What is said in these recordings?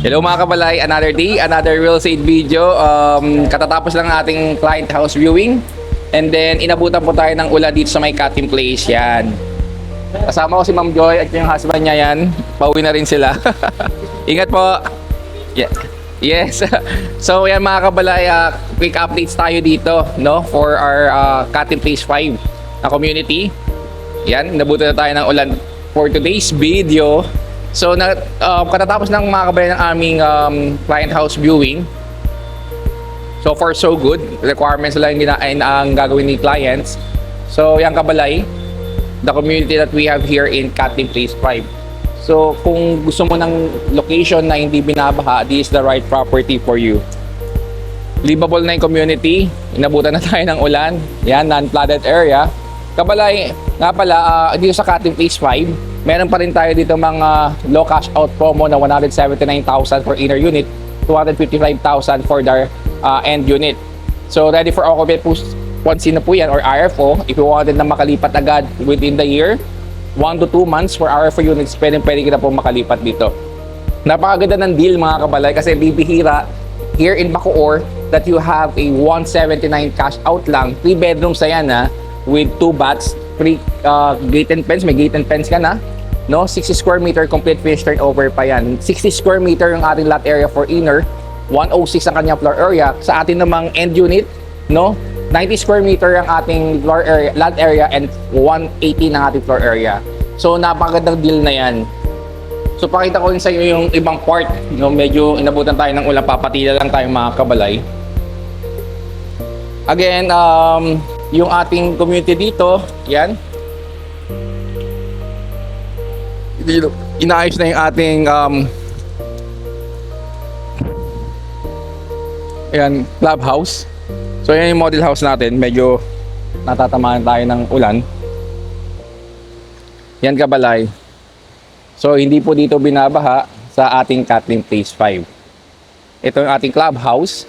Hello mga kabalay, another day, another real estate video. Katatapos lang ating client house viewing. And then inabutan po tayo ng ulan dito sa may Kathleen Place. Yan. Kasama ko si Ma'am Joy at yung husband niya yan. Pauwi na rin sila. Ingat po. Yeah. Yes. So yan mga kabalay, quick updates tayo dito, no, for our Kathleen Place 5 na community. Yan, inabutan na tayo ng ulan for today's video. So katatapos ng mga kabalay ng aming client house viewing. So far so good. Requirements lang ang gagawin ni clients. So yan kabalay, the community that we have here in Kathleen Place 5. So kung gusto mo ng location na hindi binabaha, this is the right property for you. Livable na yung community. Inabutan na tayo ng ulan. Yan, non-flooded area. Kabalay, nga pala, dito sa Kathleen Place 5, meron pa rin tayo dito mga low cash out promo na 179,000 for inner unit, 255,000 for their end unit. So ready for occupancy na po yan, or RFO. If you wanted na makalipat agad within the year, 1 to 2 months for RFO units, pwede kita po makalipat dito. Napakaganda ng deal mga kabalay, kasi bibihira here in Bacoor that you have a 179 cash out lang. 3 bedrooms na yan with 2 baths, 3 gate and fence, may gate and fence ka na, no? 60 square meter complete finish turnover pa yan. 60 square meter yung ating lot area for inner, 106 ang kanyang floor area. Sa atin namang end unit, no, 90 square meter ang ating floor area, lot area, and 180 ng ating floor area. So napakagandang deal na yan. So pakita ko rin sa inyo yung ibang part, no, medyo inabutan tayo ng ulan, papatila lang tayo mga kabalay. Again, yung ating community dito, yan, inaayos na yung ating ayan, clubhouse. So yan yung model house natin, medyo natatamaan tayo ng ulan. Yan kabalay. So hindi po dito binabaha sa ating Kathleen Place 5. Ito yung ating clubhouse.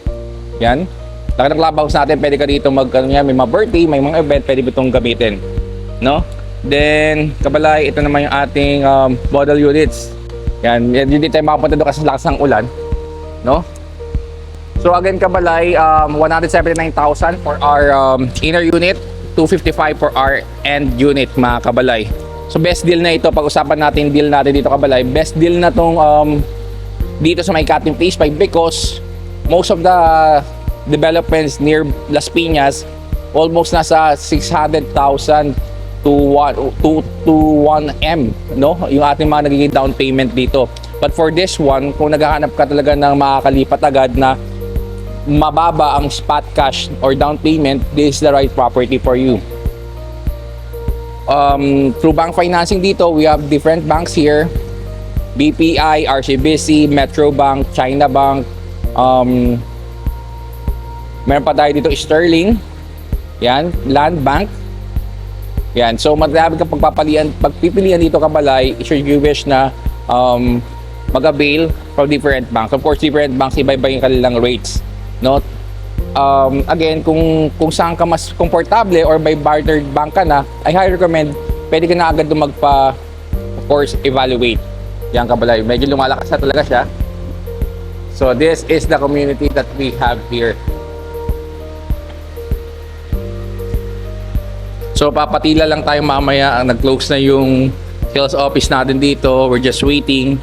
Yan. Laki ng clubhouse natin, pwede ka dito may mga birthday, may mga event, pwede mo itong gamitin, no? Then kabalay, ito naman yung ating model units. Yan, hindi tayo makapunta doon kasi lakas ng ulan, no? So again kabalay, 179,000 for our inner unit, 255 for our end unit mga kabalay. So best deal na ito, pag-usapan natin deal natin dito kabalay. Best deal na tong dito sa may Kathleen Place 5 because most of the developments near Las Pinas almost nasa 600,000 to 1M, no? Yung ating mga nagiging down payment dito. But for this one, kung naghahanap ka talaga ng makakalipat agad na mababa ang spot cash or down payment, this is the right property for you. Through bank financing dito, we have different banks here. BPI, RCBC, Metro Bank, China Bank. Meron pa tayo dito Sterling. Yan, Land Bank. Yan, so madami kang pagpipilian dito kabalay, should you wish na mag-avail from different banks. Of course, different banks, iba-iba yung kanilang rates. No? Again, kung saan ka mas komportable or may bartered bank ka na, I highly recommend, pwede ka na agad magpa, of course, evaluate. Yan kabalay, medyo lumalakas na talaga siya. So this is the community that we have here. So papatila lang tayo mamaya, nag-close na yung sales office natin dito. We're just waiting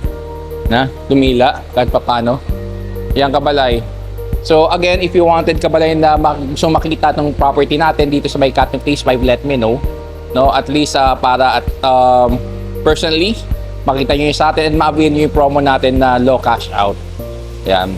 na tumila kahit papano. Yan kabalay. So again, if you wanted kabalay na gusto makikita ng property natin dito sa may Kathleen Place 5, let me know. No, at least para at personally makita niyo sa atin and ma-avail niyo yung promo natin na low cash out. Yan.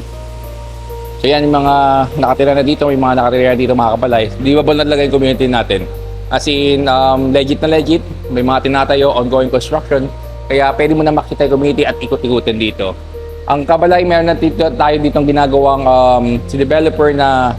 So yan yung mga nakatira na dito, may mga nakatira na dito mga kabalay. Livable na talaga yung community natin. As in, legit na legit, may mga tinatayo, ongoing construction, kaya pwede mo na makita yung community at ikot-ikutin dito. Ang kabalay, meron na tayo ditong ginagawang si developer na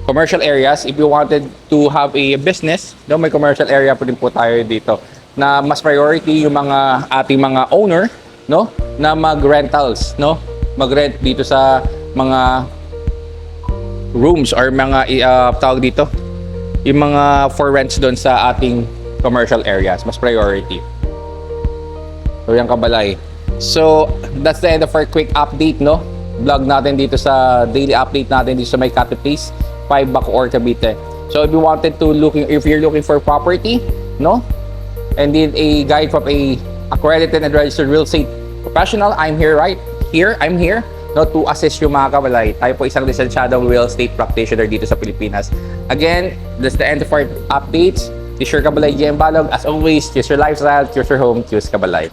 commercial areas. If you wanted to have a business, no, may commercial area po din po tayo dito na mas priority yung mga ating mga owner, no, na mag-rentals, no, mag-rent dito sa mga rooms or mga tawag dito, yung mga for rents doon sa ating commercial areas, mas priority. So yan kabalay. So, that's the end of our quick update, no? Vlog natin dito sa daily update natin dito sa may Kathleen Place, 5 Bacoor Cavite. So, if you wanted to if you're looking for property, no? And need a guide from a accredited and registered real estate professional, I'm here, no, to assist you mga kabalay. Tayo po isang lisensyadong real estate practitioner dito sa Pilipinas. Again, that's the end of our updates. This is your Kabalay GM Balog. As always, choose your lifestyle, choose your home, choose Kabalay.